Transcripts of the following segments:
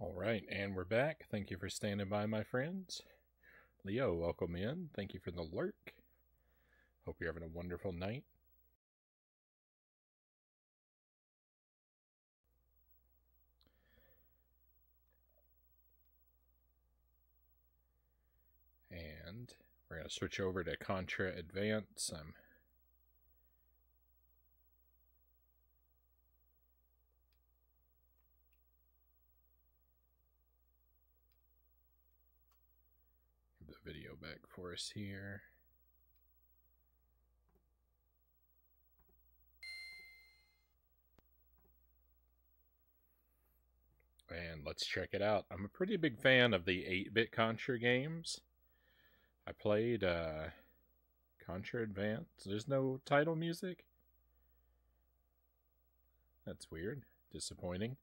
Alright, and we're back. Thank you for standing by, my friends. Leo, welcome in. Thank you for the lurk. Hope you're having a wonderful night. And we're going to switch over to Contra Advance. The video back for us here. And let's check it out. I'm a pretty big fan of the 8-bit Contra games. I played Contra Advance. There's no title music? That's weird. Disappointing.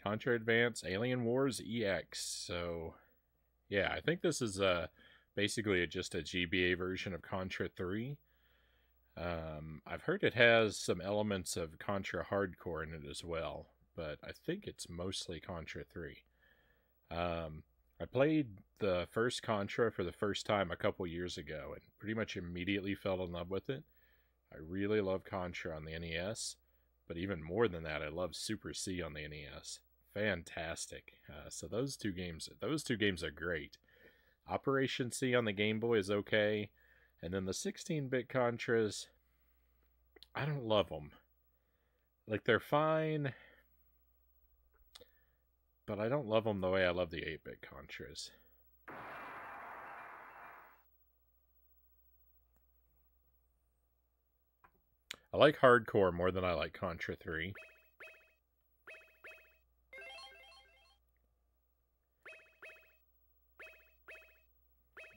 Contra Advance Alien Wars EX. So, yeah, I think this is basically just a GBA version of Contra 3. I've heard it has some elements of Contra Hardcore in it as well, but I think it's mostly Contra 3. I played the first Contra for the first time a couple years ago and pretty much immediately fell in love with it. I really love Contra on the NES, but even more than that, I love Super C on the NES. Fantastic. So those two games are great. Operation C on the Game Boy is okay, and then the 16-bit Contras, I don't love them. Like, they're fine, but I don't love them the way I love the 8-bit Contras. I like Hardcore more than I like Contra 3.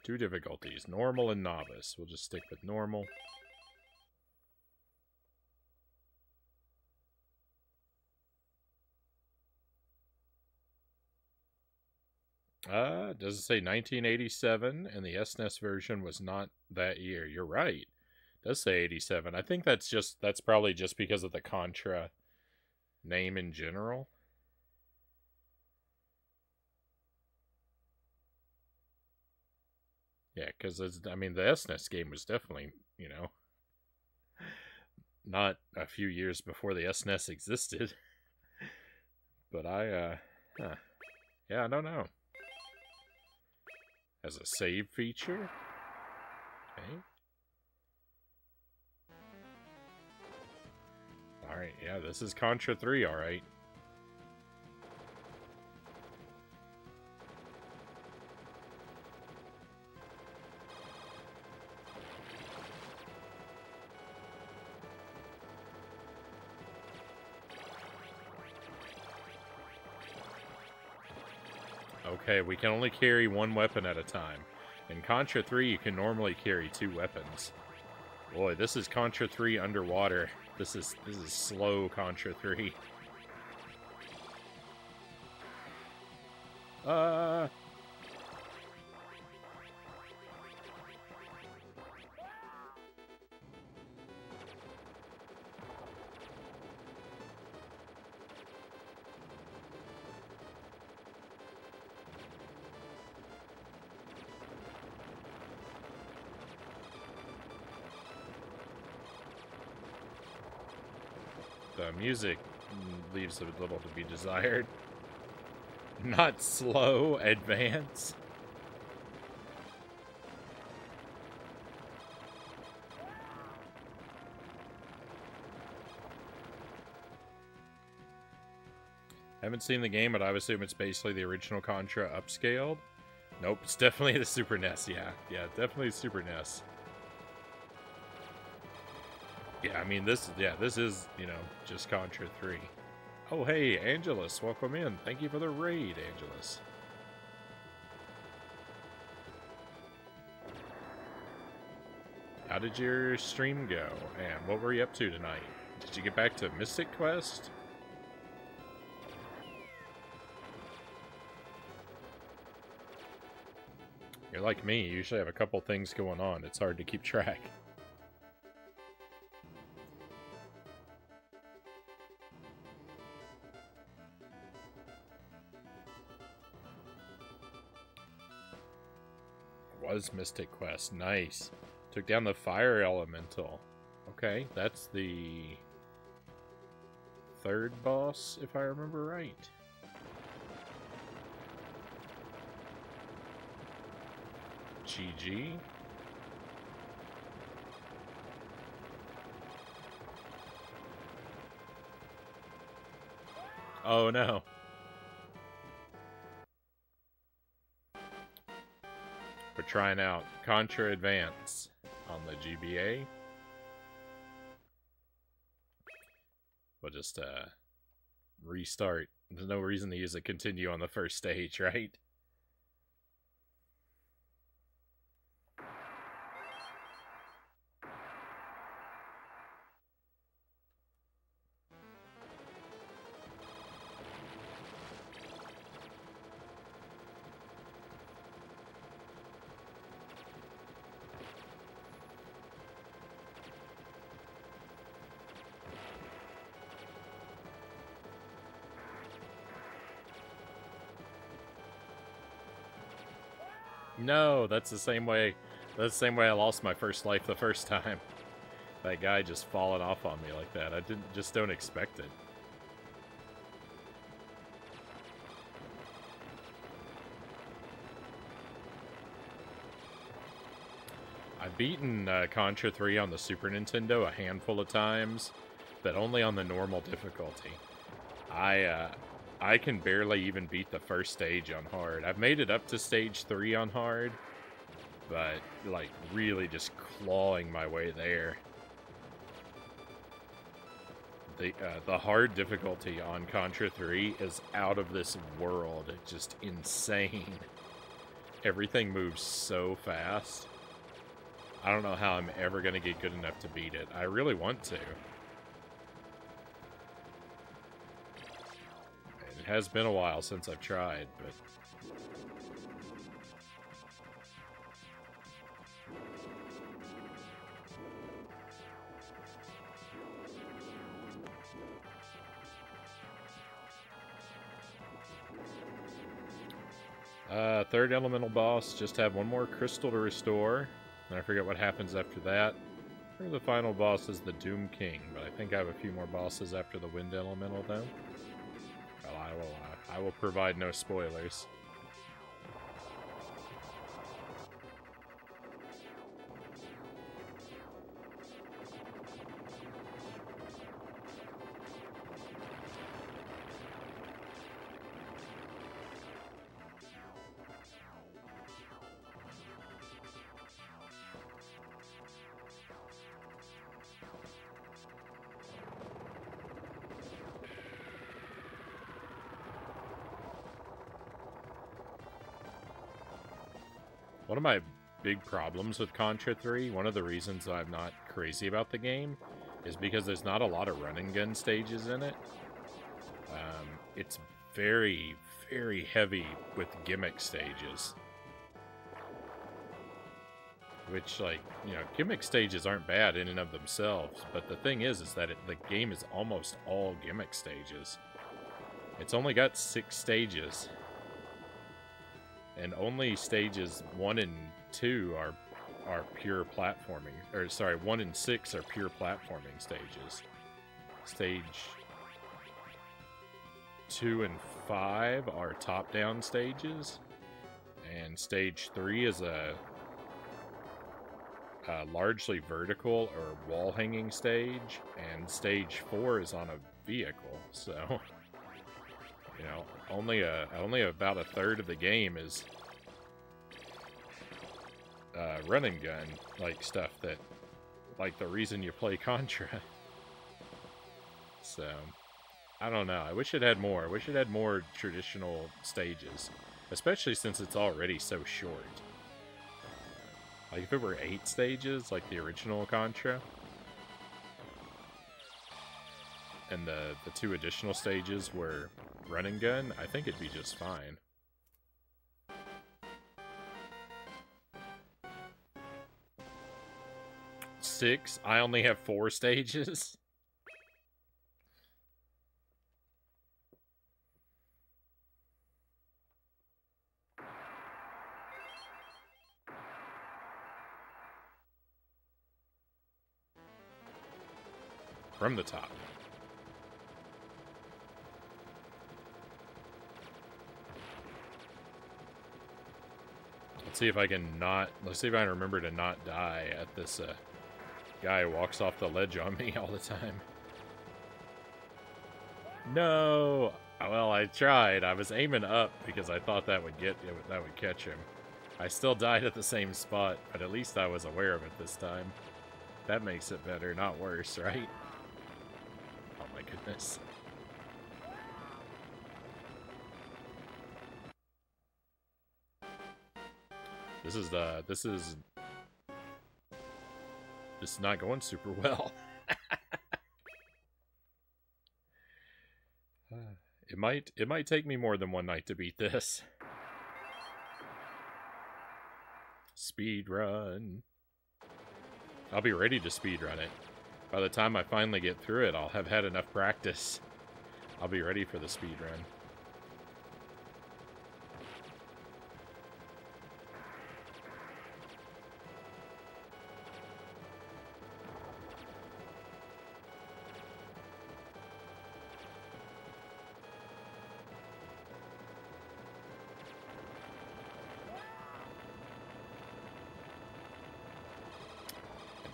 Two difficulties, normal and novice. We'll just stick with normal. Does it say 1987, and the SNES version was not that year? You're right. It does say 87. I think that's probably just because of the Contra name in general. Yeah, because I mean, the SNES game was definitely, not a few years before the SNES existed. But yeah, I don't know. As a save feature? Okay. Alright, yeah, this is Contra 3, alright. Okay, we can only carry one weapon at a time. In Contra 3, you can normally carry 2 weapons. Boy, this is Contra 3 underwater. This is slow Contra 3. The music leaves a little to be desired. Not slow, advance. Haven't seen the game, but I would assume it's basically the original Contra upscaled. Nope, it's definitely the Super NES, yeah. Yeah, definitely Super NES. Yeah, I mean, this is, just Contra 3. Oh, hey, Angelus, welcome in. Thank you for the raid, Angelus. How did your stream go? And what were you up to tonight? Did you get back to Mystic Quest? You're like me, you usually have a couple things going on. It's hard to keep track. was Mystic Quest. Nice. Took down the fire elemental. Okay, that's the third boss, if I remember right. GG. Oh no. We're trying out Contra Advance on the GBA. We'll just restart. There's no reason to use a continue on the first stage, right? No, that's the same way. That's the same way I lost my first life the first time. That guy just falling off on me like that. I just don't expect it. I've beaten Contra 3 on the Super Nintendo a handful of times, but only on the normal difficulty. I can barely even beat the first stage on hard. I've made it up to stage 3 on hard, but like really just clawing my way there. The hard difficulty on Contra 3 is out of this world. It's just insane. Everything moves so fast. I don't know how I'm ever going to get good enough to beat it. I really want to. It has been a while since I've tried, but... third elemental boss, just have one more crystal to restore. And I forget what happens after that. I think the final boss is the Doom King, but I think I have a few more bosses after the wind elemental, though. Well, I will provide no spoilers. One of my big problems with Contra 3, one of the reasons I'm not crazy about the game, is because there's not a lot of run and gun stages in it. It's very, very heavy with gimmick stages. Which, like, you know, gimmick stages aren't bad in and of themselves, but the thing is that the game is almost all gimmick stages. It's only got 6 stages. And only stages 1 and 2 are pure platforming. Or, sorry, 1 and 6 are pure platforming stages. Stage 2 and 5 are top-down stages. And stage 3 is a largely vertical or wall-hanging stage. And stage 4 is on a vehicle, so... You know, only about a third of the game is run and gun, like stuff that, like the reason you play Contra. So, I don't know. I wish it had more. I wish it had more traditional stages, especially since it's already so short. Like if it were 8 stages, like the original Contra, and the 2 additional stages were run and gun, I think it'd be just fine. Six? I only have 4 stages? from the top. Let's see if I can not... Let's see if I can remember to not die at this guy who walks off the ledge on me all the time. No! Well, I tried. I was aiming up because I thought that would catch him. I still died at the same spot, but at least I was aware of it this time. That makes it better, not worse, right? Oh my goodness. This is not going super well. It might take me more than one night to beat this. Speed run. I'll be ready to speed run it. By the time I finally get through it, I'll have had enough practice. I'll be ready for the speed run.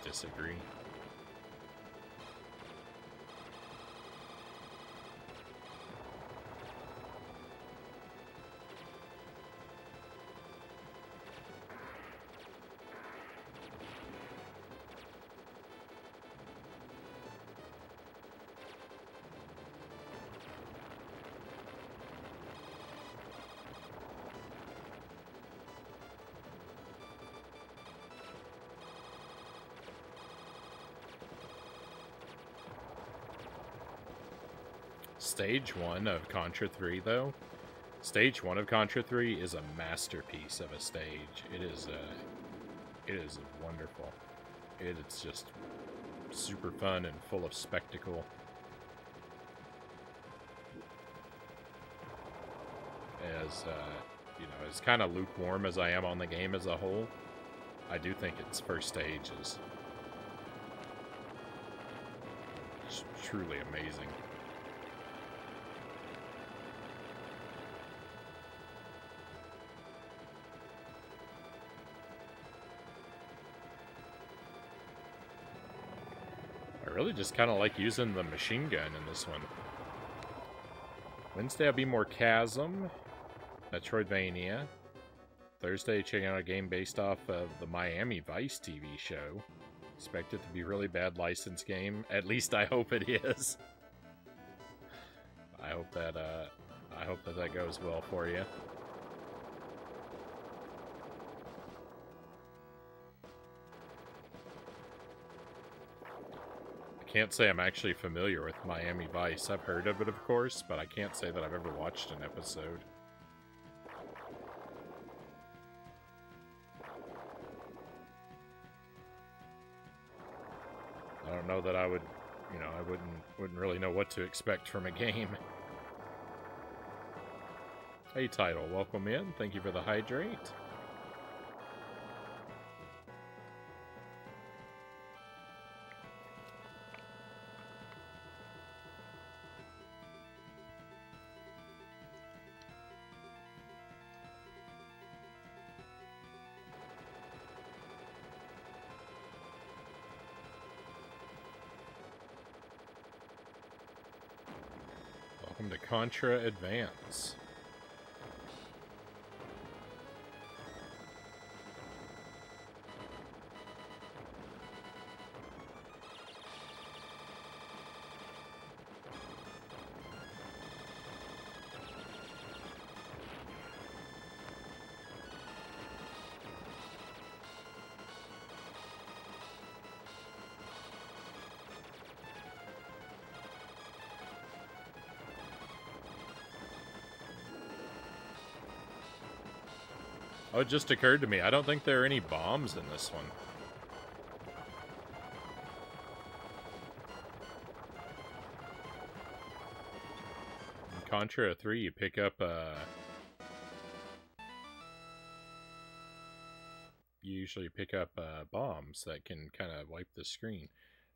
Disagree. Stage 1 of Contra 3, though. Stage 1 of Contra 3 is a masterpiece of a stage. It is wonderful. It's just super fun and full of spectacle. As, you know, as kind of lukewarm as I am on the game as a whole, I do think its first stage is truly amazing. I really just kind of like using the machine gun in this one. Wednesday I'll be more Chasm, Metroidvania. Thursday, checking out a game based off of the Miami Vice TV show. Expect it to be a really bad licensed game. At least I hope it is. I hope that that goes well for you. Can't say I'm actually familiar with Miami Vice. I've heard of it, of course, but I can't say that I've ever watched an episode. I don't know that I would, you know, I wouldn't really know what to expect from a game. Hey, Title, welcome in. Thank you for the hydrate. Welcome to Contra Advance. Oh, it just occurred to me. I don't think there are any bombs in this one. In Contra 3, you pick up, you usually pick up bombs that can kind of wipe the screen.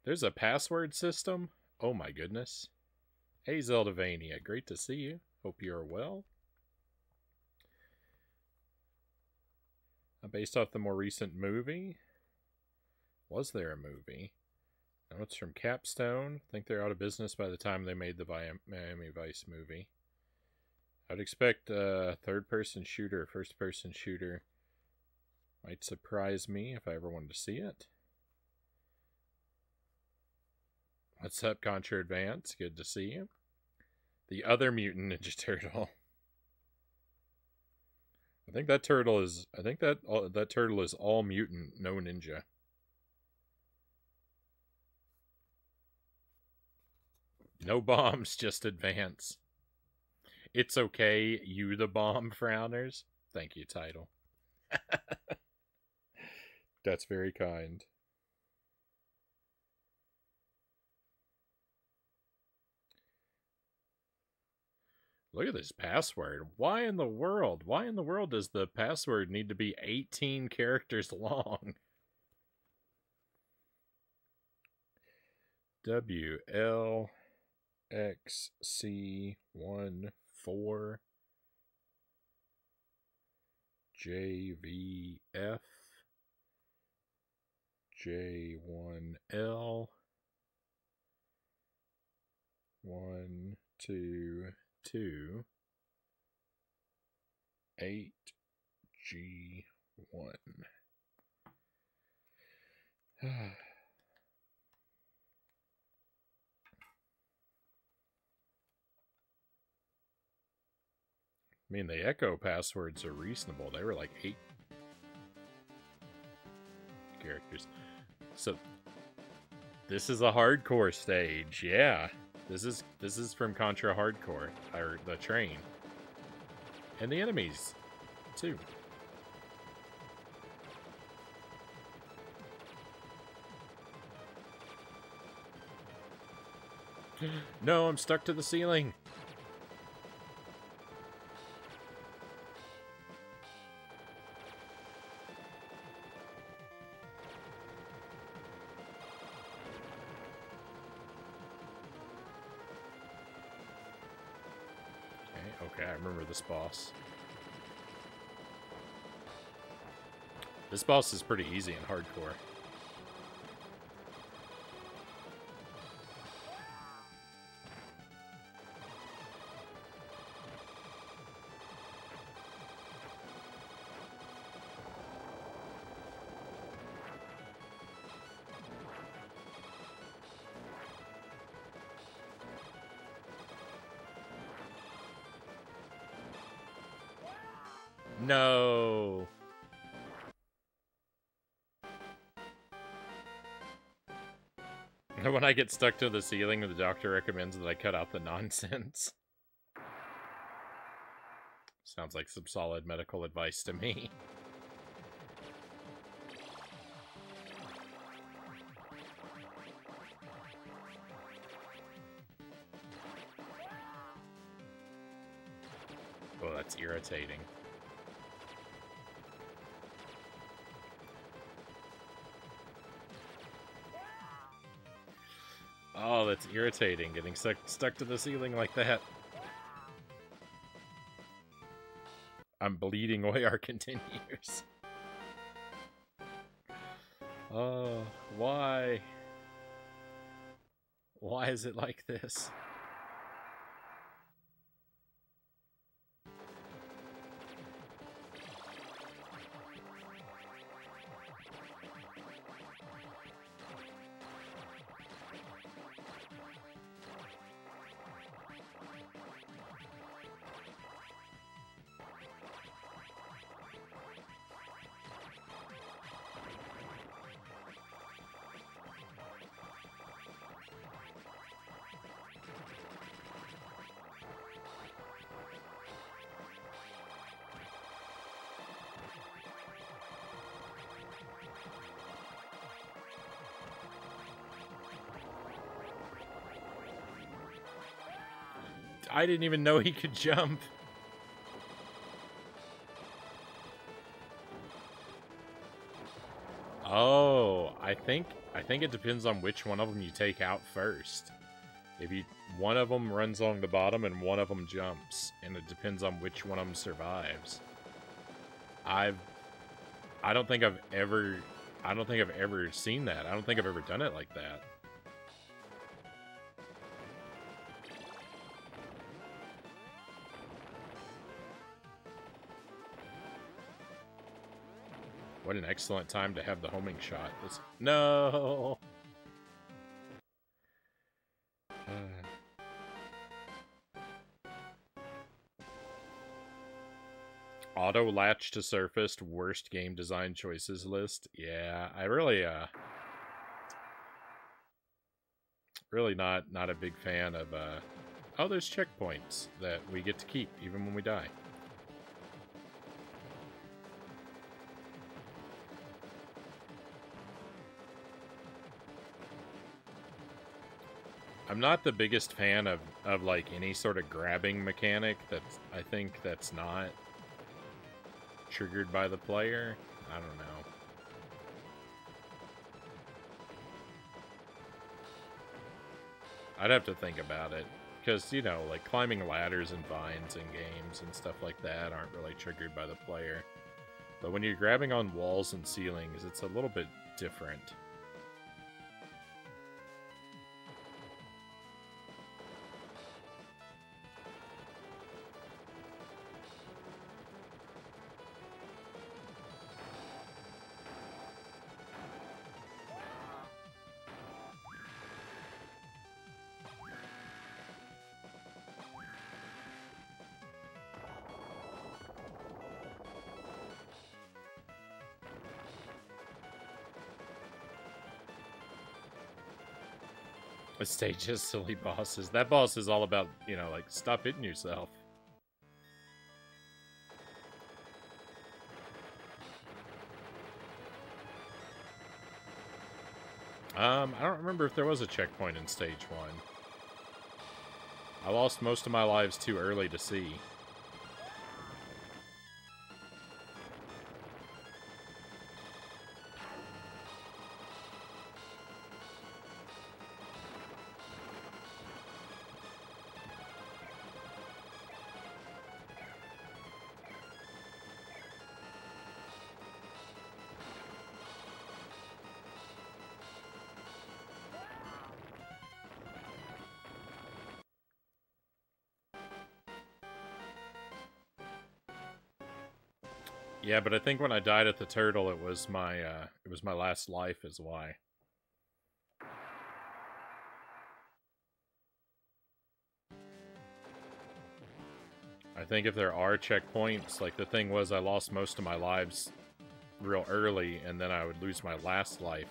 There's a password system? Oh my goodness. Hey Zeldavania, great to see you. Hope you are well. Based off the more recent movie. Was there a movie? No, it's from Capstone. I think they're out of business by the time they made the Miami Vice movie. I'd expect a third-person shooter, first-person shooter. Might surprise me if I ever wanted to see it. What's up, Contra Advance? Good to see you. The other mutant Ninja Turtle. I think that turtle is. I think that turtle is all mutant, no ninja. No bombs, just advance. It's okay, you the bomb, frowners. Thank you, title. That's very kind. Look at this password. Why in the world? Why in the world does the password need to be 18 characters long? WLXC14 JVF J1L 122 8G1. I mean, the Echo passwords are reasonable. They were like 8 characters. So, this is a hardcore stage. Yeah. This is from Contra Hardcore, or the train. And the enemies, too. No, I'm stuck to the ceiling. Okay, I remember this boss. This boss is pretty easy in hardcore. No. When I get stuck to the ceiling, the doctor recommends that I cut out the nonsense. Sounds like some solid medical advice to me. Oh, that's irritating. Oh, that's irritating, getting stuck to the ceiling like that. I'm bleeding away, our continues. Oh, why? Why is it like this? I didn't even know he could jump. Oh, I think it depends on which one of them you take out first. If you one of them runs along the bottom and one of them jumps, and it depends on which one of them survives. I don't think I've ever seen that. I don't think I've ever done it like that. What an excellent time to have the homing shot. No! Auto latch to surfaced, worst game design choices list. Yeah, I really not a big fan of oh, there's checkpoints that we get to keep even when we die. I'm not the biggest fan of like any sort of grabbing mechanic I think that's not triggered by the player. I don't know. I'd have to think about it. Because, you know, like climbing ladders and vines in games and stuff like that aren't really triggered by the player. But when you're grabbing on walls and ceilings, it's a little bit different. A stage has silly bosses. That boss is all about, you know, like, stop hitting yourself. I don't remember if there was a checkpoint in stage 1. I lost most of my lives too early to see. Yeah, but I think when I died at the turtle, it was my last life is why. I think if there are checkpoints, like the thing was I lost most of my lives real early, and then I would lose my last life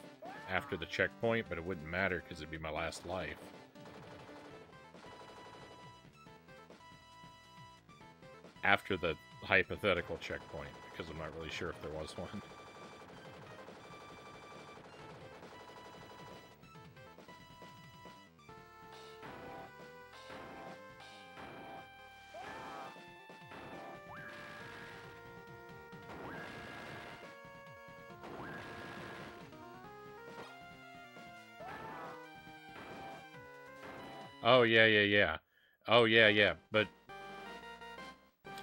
after the checkpoint, but it wouldn't matter because it'd be my last life. After the hypothetical checkpoint, because I'm not really sure if there was one. Oh, yeah. Oh, yeah. But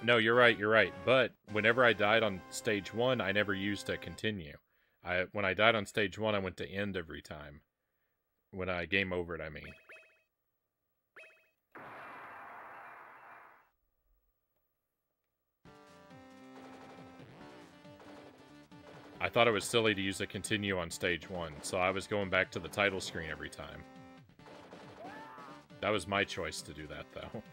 no, you're right. But whenever I died on stage 1, I never used a continue. When I died on stage 1, I went to end every time. When I game overed, I mean. I thought it was silly to use a continue on stage 1, so I was going back to the title screen every time. That was my choice to do that, though.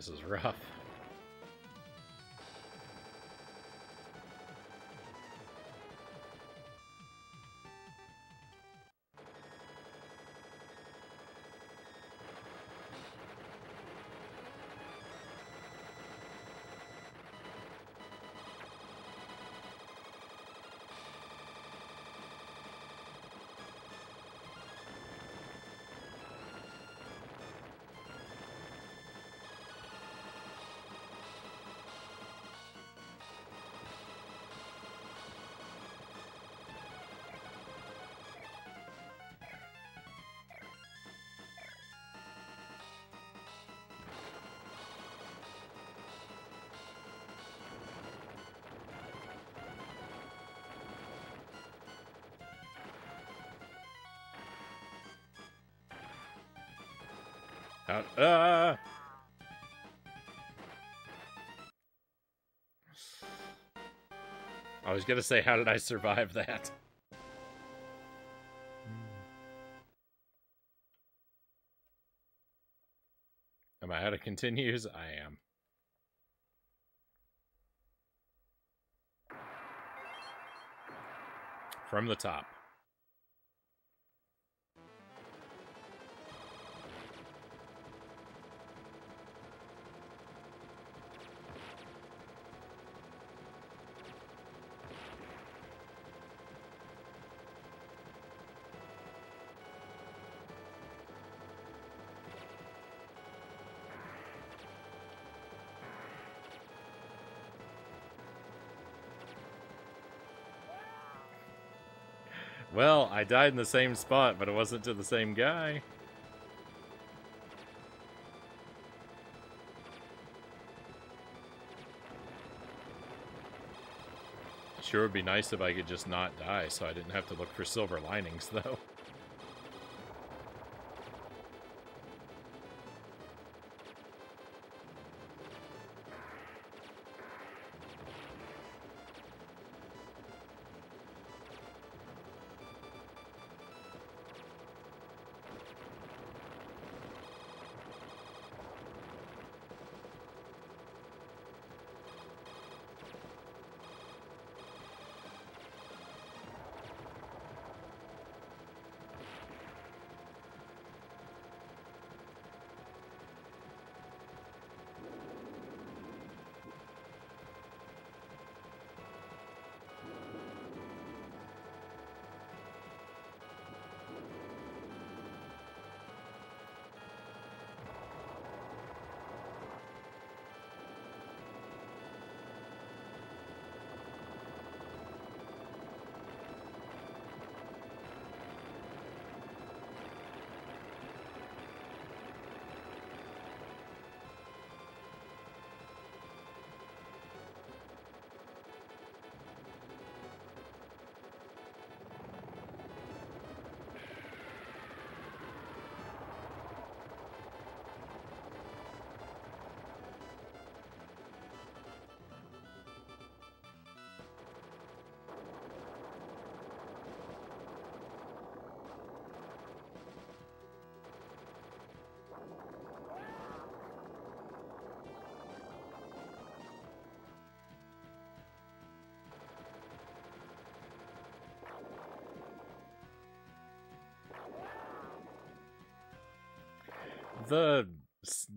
this is rough. I was gonna say, how did I survive that? Am I out of continues? I am. From the top. Well, I died in the same spot, but it wasn't to the same guy. Sure would be nice if I could just not die, so I didn't have to look for silver linings, though.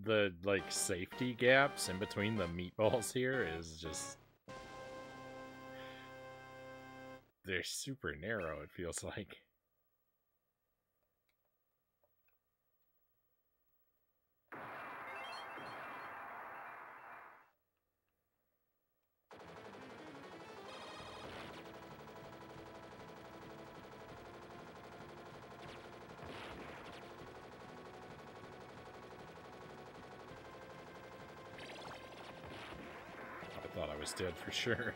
The like safety gaps in between the meatballs here is just, they're super narrow, it feels like. I thought I was dead for sure.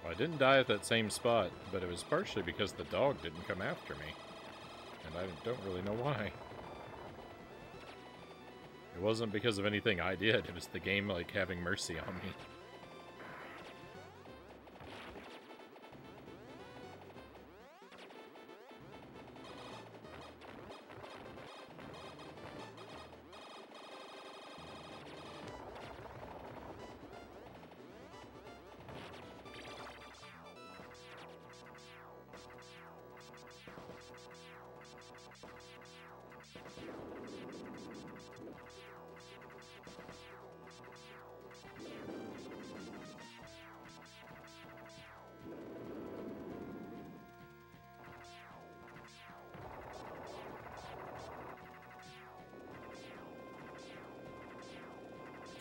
I didn't die at that same spot, but it was partially because the dog didn't come after me. And I don't really know why. It wasn't because of anything I did, it was the game, like, having mercy on me.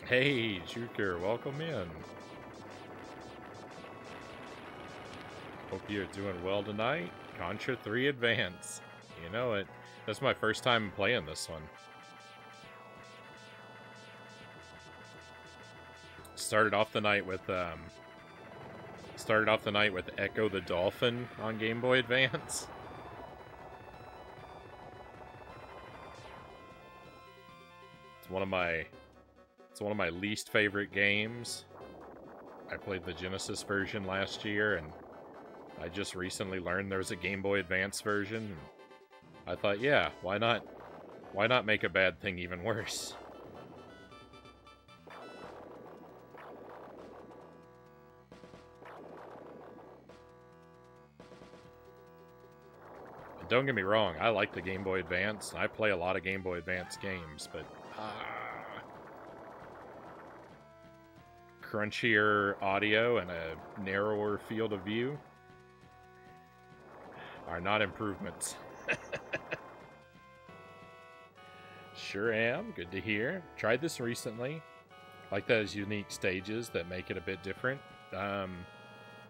Hey, Juker, welcome in. Hope you're doing well tonight. Contra 3 Advance. You know it. That's my first time playing this one. Started off the night with Echo the Dolphin on Game Boy Advance. It's one of my least favorite games. I played the Genesis version last year, and I just recently learned there was a Game Boy Advance version. And I thought, yeah, why not make a bad thing even worse? And don't get me wrong, I like the Game Boy Advance. I play a lot of Game Boy Advance games, but crunchier audio and a narrower field of view are not improvements. Sure am. Good to hear. Tried this recently. Like those unique stages that make it a bit different.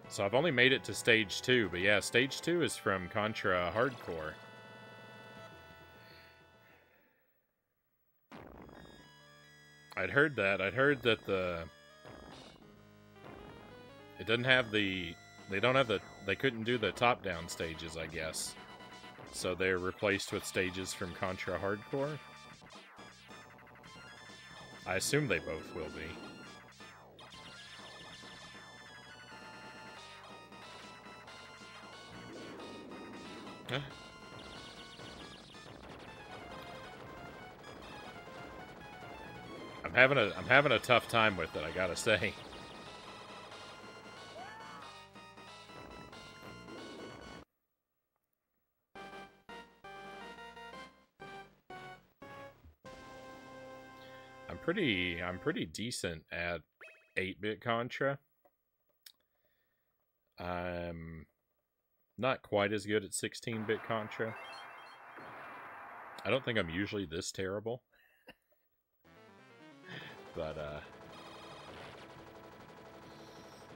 So I've only made it to stage 2, but yeah, stage 2 is from Contra Hardcore. I'd heard that. I'd heard that it doesn't have the... They couldn't do the top-down stages, I guess. So they're replaced with stages from Contra Hardcore. I assume they both will be. Huh? I'm having a tough time with it, I gotta say. I'm pretty decent at 8-bit Contra. I'm not quite as good at 16-bit Contra. I don't think I'm usually this terrible. But,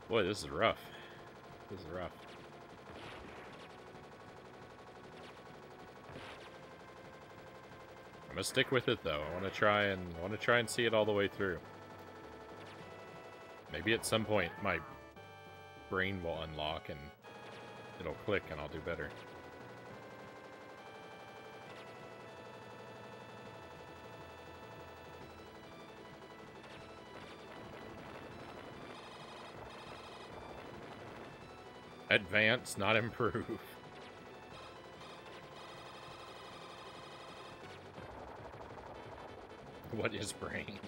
boy, this is rough. This is rough. I'm gonna stick with it though. I want to try and see it all the way through. Maybe at some point my brain will unlock and it'll click and I'll do better. Advance, not improve. What is brain?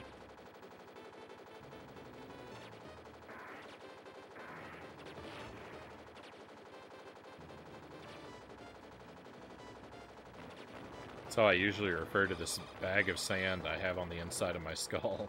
That's how I usually refer to this bag of sand I have on the inside of my skull.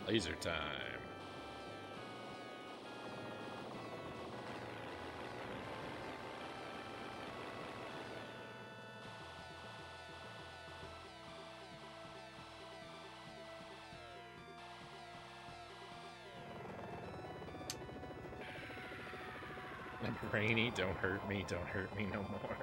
Laser time. Brainy, don't hurt me no more.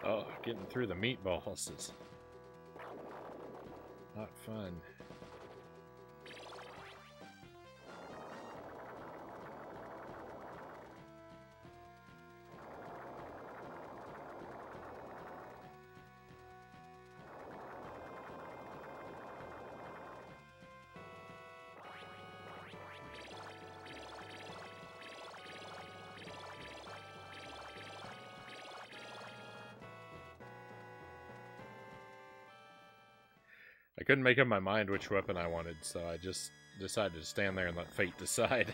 Oh, getting through the meatballs is not fun. I couldn't make up my mind which weapon I wanted, so I just decided to stand there and let fate decide.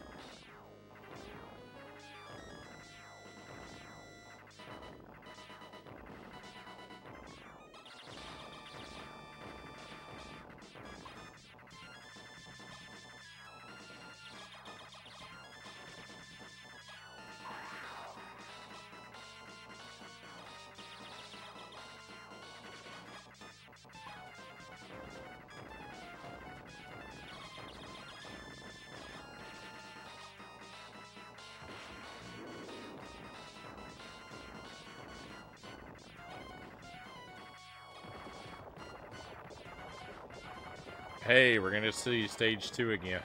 Hey, we're gonna see stage 2 again.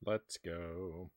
Let's go.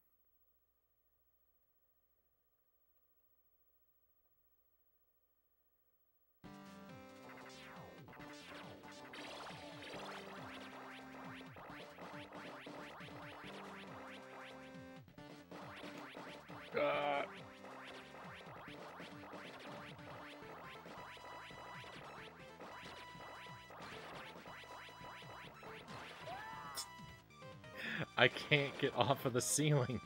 I can't get off of the ceiling.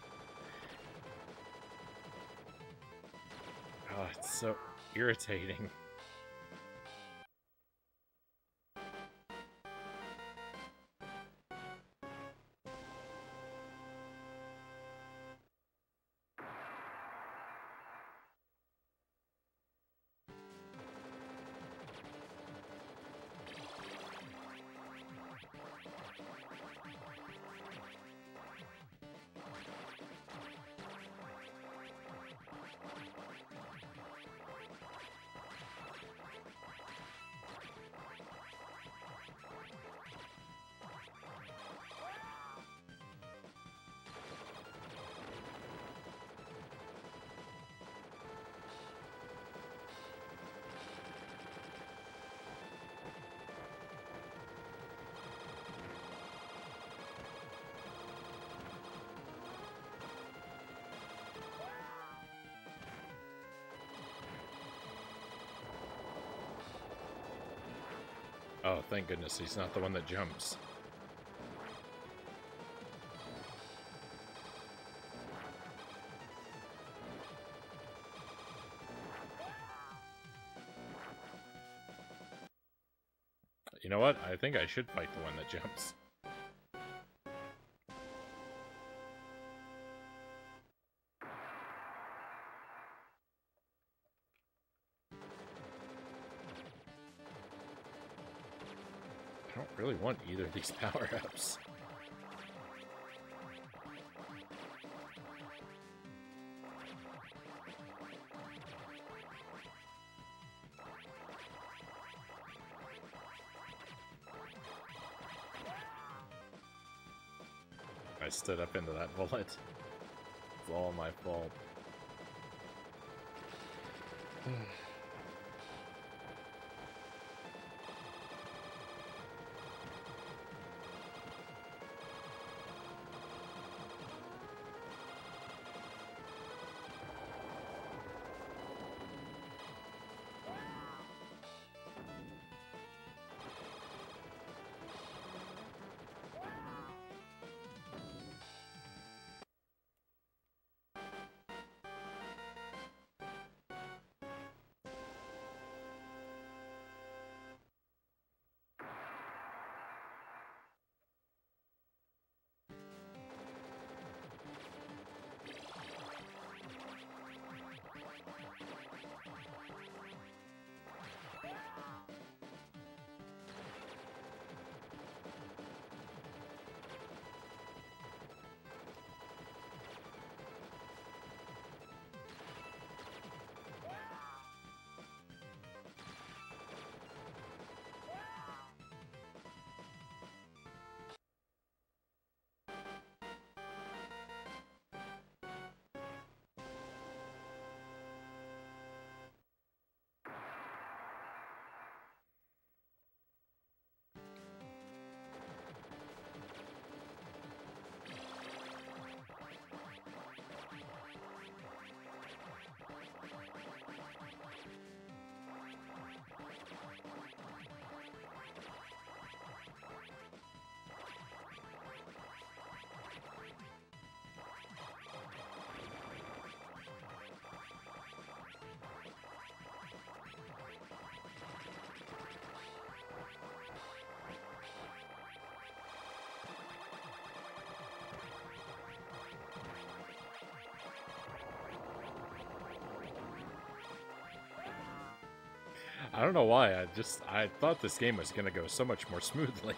Oh, it's so irritating. Oh, thank goodness he's not the one that jumps. You know what? I think I should fight the one that jumps. I don't really want either of these power-ups. I stood up into that bullet. It's all my fault. I don't know why, I thought this game was gonna go so much more smoothly.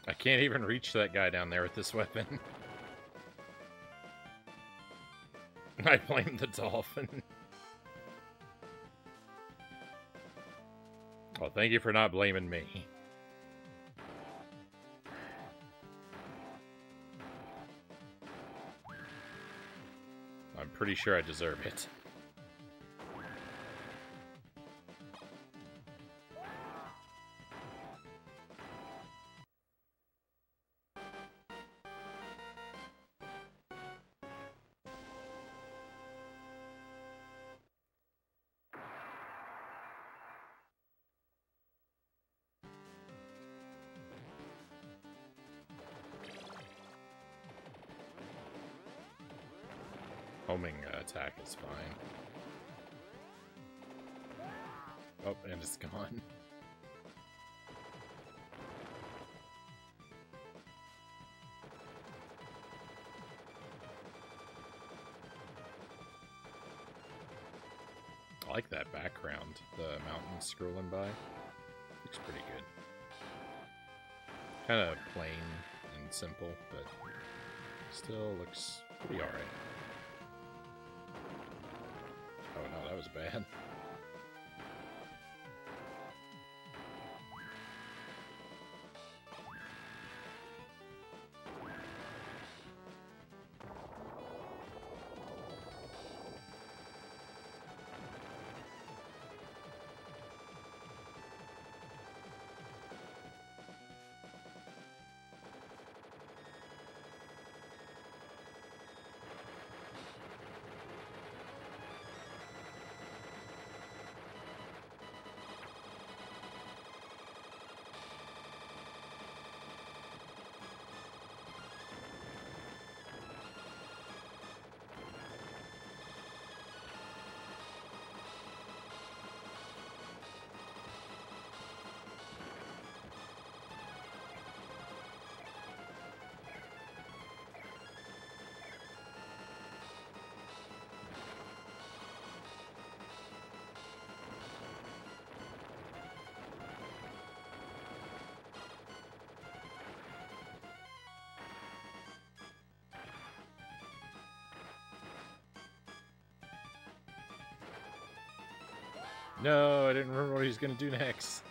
I can't even reach that guy down there with this weapon. I blame the dolphin. Well, thank you for not blaming me. I'm pretty sure I deserve it. Homing attack is fine. Oh, and it's gone. I like that background, the mountains scrolling by. Looks pretty good. Kind of plain and simple, but still looks pretty alright. Oh no, that was bad. No, I didn't remember what he was going to do next.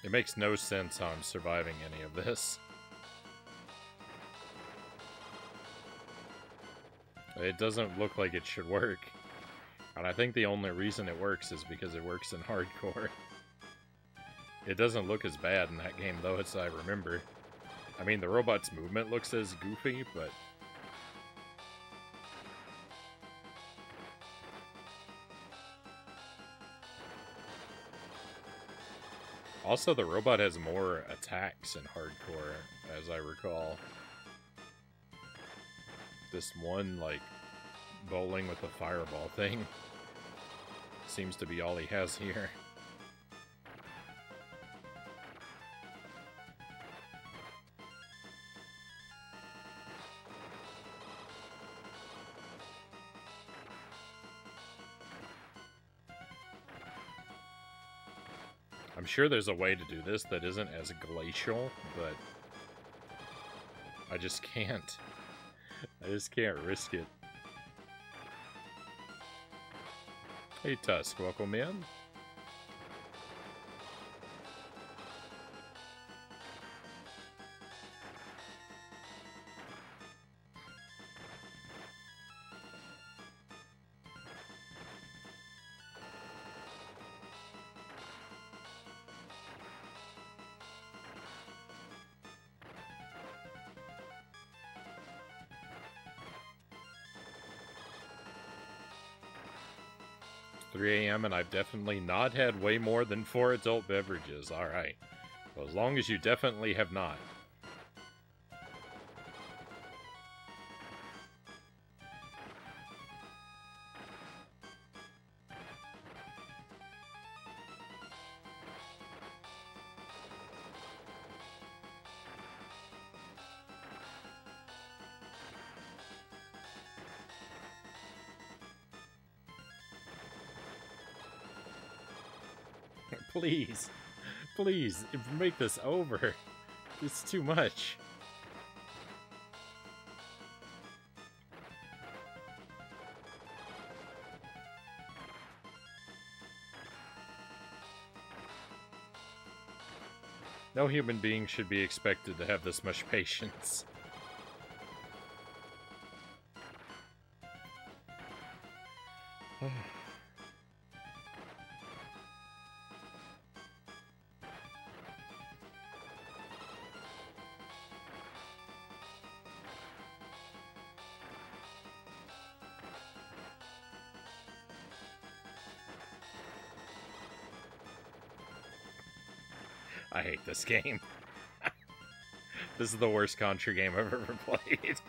It makes no sense how I'm surviving any of this. It doesn't look like it should work. And I think the only reason it works is because it works in hardcore. It doesn't look as bad in that game, though, as I remember. I mean, the robot's movement looks as goofy, but... Also, the robot has more attacks in hardcore, as I recall. This one, like, bowling with a fireball thing seems to be all he has here. I'm sure there's a way to do this that isn't as glacial, but I just can't. I just can't risk it. Hey Tusk, welcome in. 3 a.m. and I've definitely not had way more than 4 adult beverages. Alright. Well, as long as you definitely have not. Please. Please, make this over. It's too much. No human being should be expected to have this much patience. I hate this game. This is the worst Contra game I've ever played.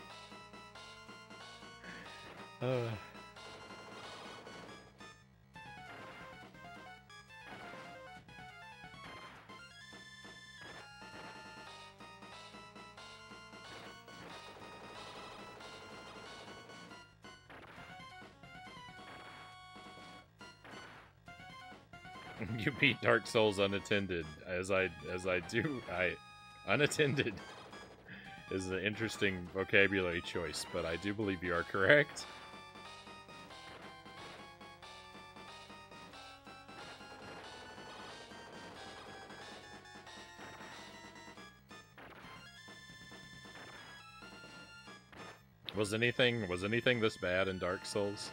You beat Dark Souls unattended, as I do. Unattended is an interesting vocabulary choice, but I do believe you are correct. Was anything this bad in Dark Souls?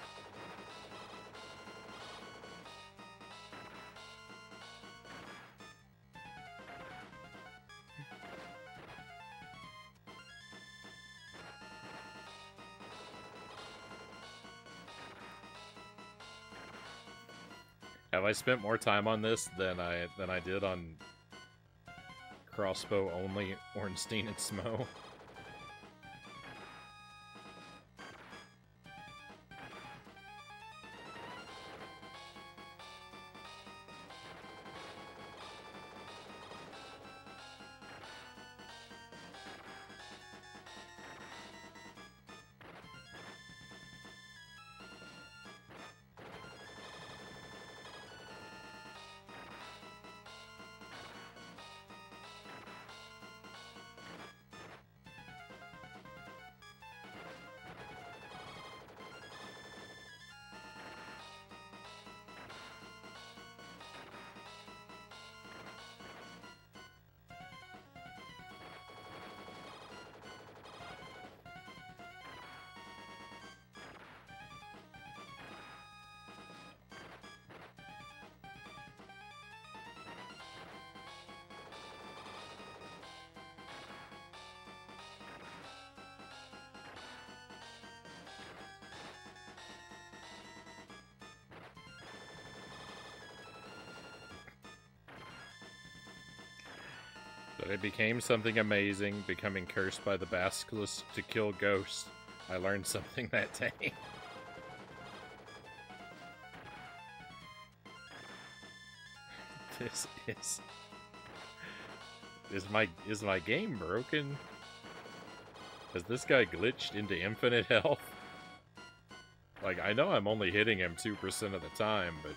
Have I spent more time on this than I did on crossbow only Ornstein and Smo? But it became something amazing, becoming cursed by the basilisk to kill ghosts. I learned something that day. This is my game broken? Has this guy glitched into infinite health? Like, I know I'm only hitting him 2% of the time, but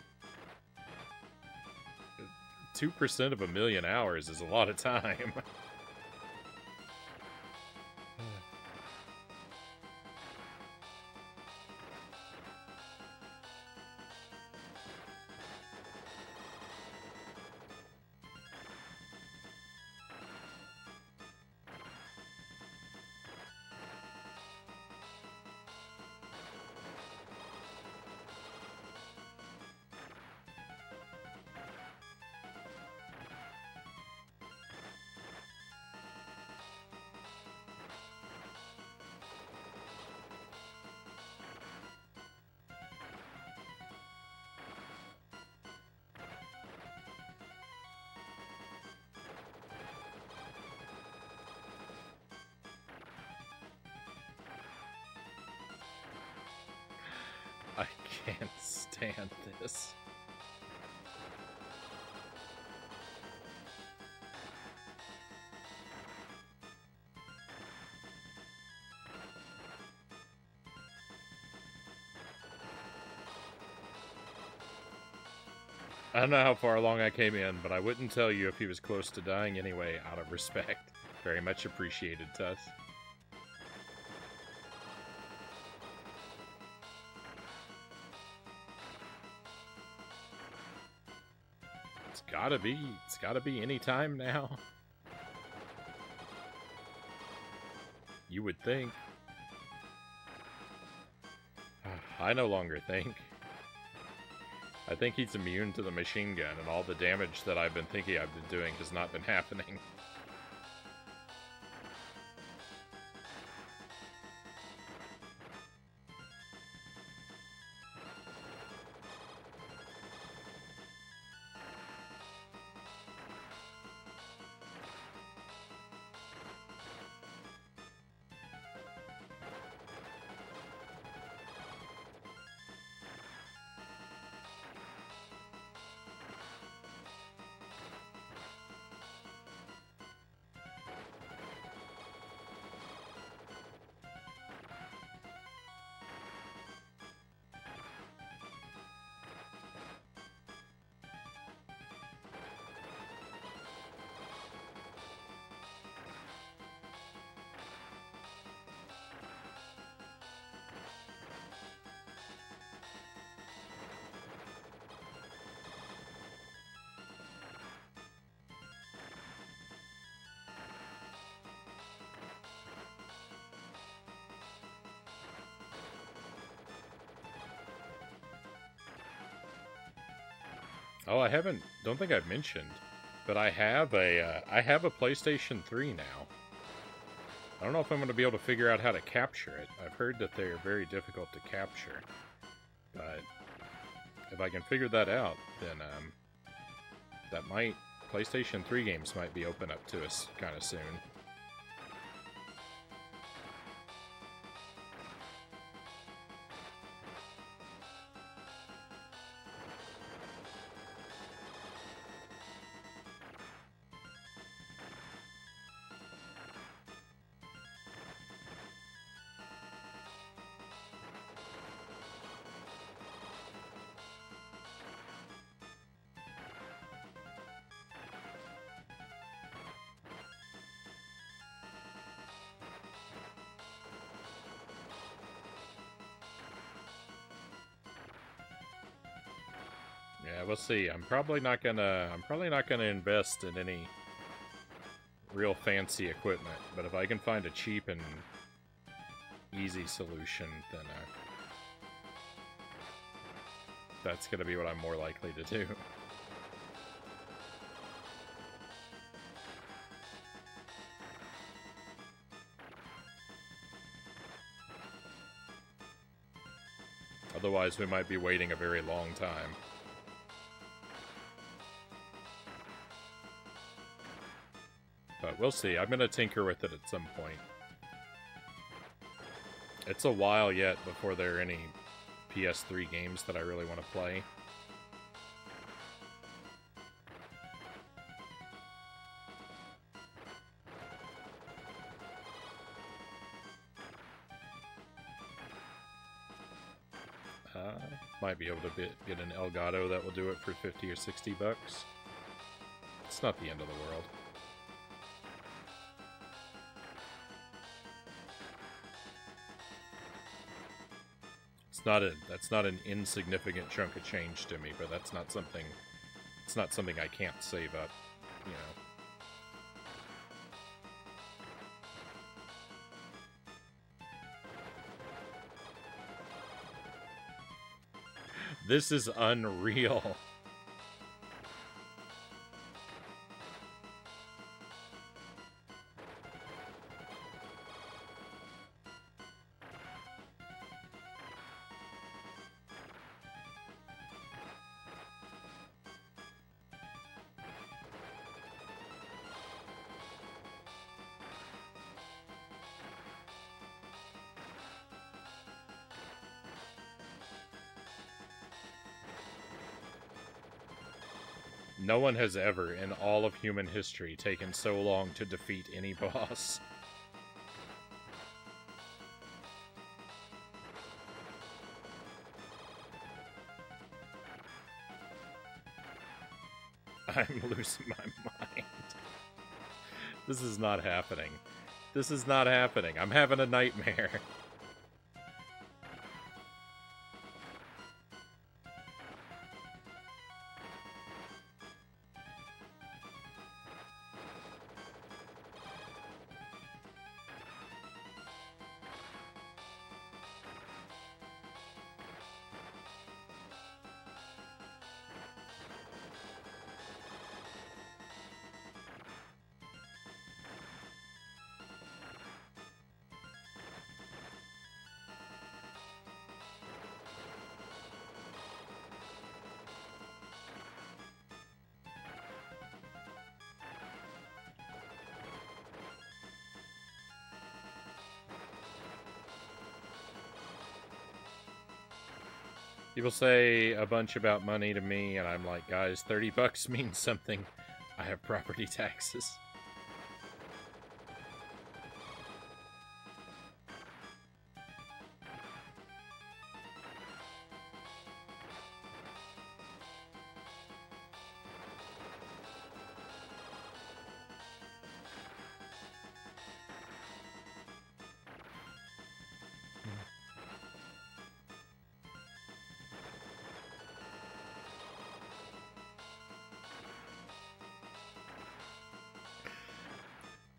2% of a million hours is a lot of time. can't stand this. I don't know how far along I came in, but I wouldn't tell you if he was close to dying anyway, out of respect. Very much appreciated, Tuss. It's gotta be any time now. You would think. I no longer think. I think he's immune to the machine gun, and all the damage that I've been thinking I've been doing has not been happening. Oh, don't think I've mentioned, but I have a PlayStation 3 now. I don't know if I'm going to be able to figure out how to capture it. I've heard that they're very difficult to capture, but if I can figure that out, then PlayStation 3 games might be open up to us kind of soon. Yeah, we'll see. I'm probably not gonna invest in any real fancy equipment, but if I can find a cheap and easy solution, then that's gonna be what I'm more likely to do. Otherwise, we might be waiting a very long time. But we'll see. I'm going to tinker with it at some point. It's a while yet before there are any PS3 games that I really want to play. Might be able to get an Elgato that will do it for 50 or 60 bucks. It's not the end of the world. That's not an insignificant chunk of change to me, but it's not something I can't save up, you know. This is unreal. No one has ever, in all of human history, taken so long to defeat any boss. I'm losing my mind. This is not happening. This is not happening. I'm having a nightmare. People say a bunch about money to me, and I'm like, guys, 30 bucks means something. I have property taxes.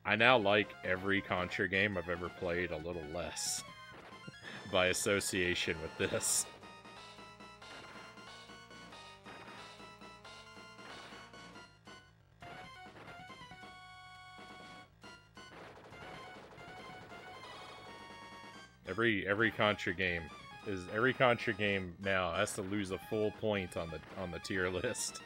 I now like every Contra game I've ever played a little less by association with this. Every Contra game now has to lose a full point on the tier list.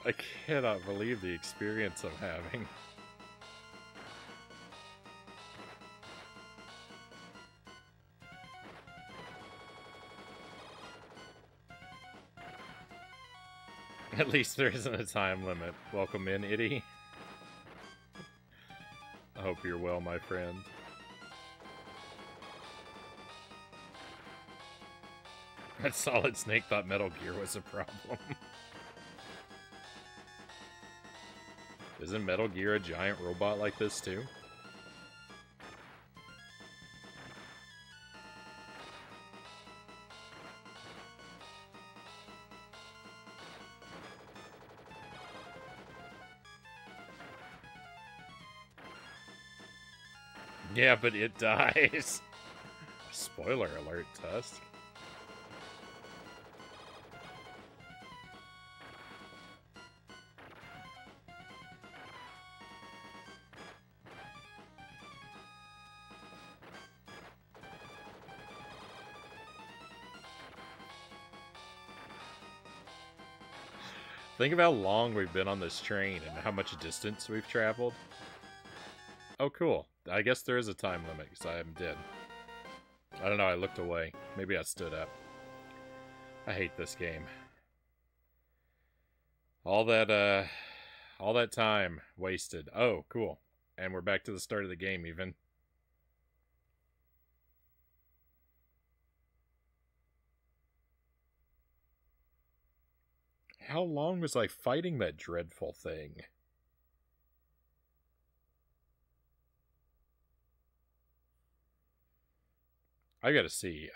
I cannot believe the experience I'm having. At least there isn't a time limit. Welcome in, Itty. I hope you're well, my friend. That Solid Snake thought Metal Gear was a problem. Isn't Metal Gear a giant robot like this too? Yeah, but it dies. Spoiler alert, Tusk. Think of how long we've been on this train and how much distance we've traveled. Oh, cool. I guess there is a time limit because I am dead. I don't know, I looked away. Maybe I stood up. I hate this game. All that time wasted. Oh, cool. And we're back to the start of the game even. How long was I fighting that dreadful thing? I gotta see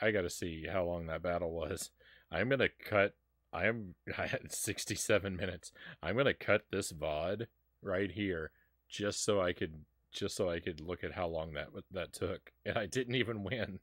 how long that battle was. I'm gonna cut. I had 67 minutes. I'm gonna cut this VOD right here just so I could look at how long that took, and I didn't even win.